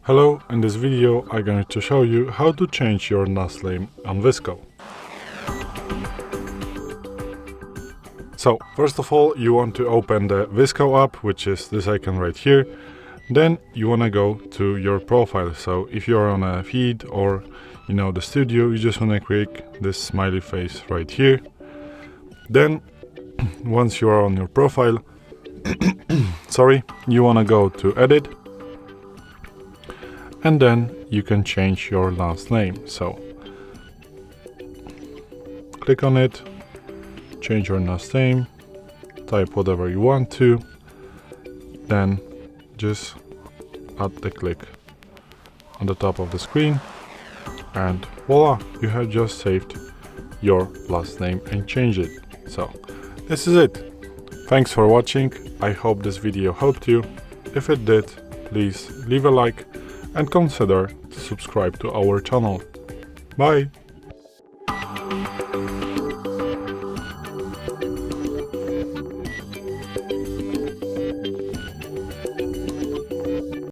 Hello, in this video I'm going to show you how to change your last name on VSCO. So, first of all, you want to open the VSCO app, which is this icon right here. Then you want to go to your profile. So if you're on a feed or the studio, you just want to click this smiley face right here. Then once you are on your profile, you want to go to edit, and then you can change your last name. So click on it, change your last name, type whatever you want to, then just add the click on the top of the screen, and voila, you have just saved your last name and changed it. So this is it. Thanks for watching. I hope this video helped you. If it did, please leave a like and consider to subscribe to our channel. Bye!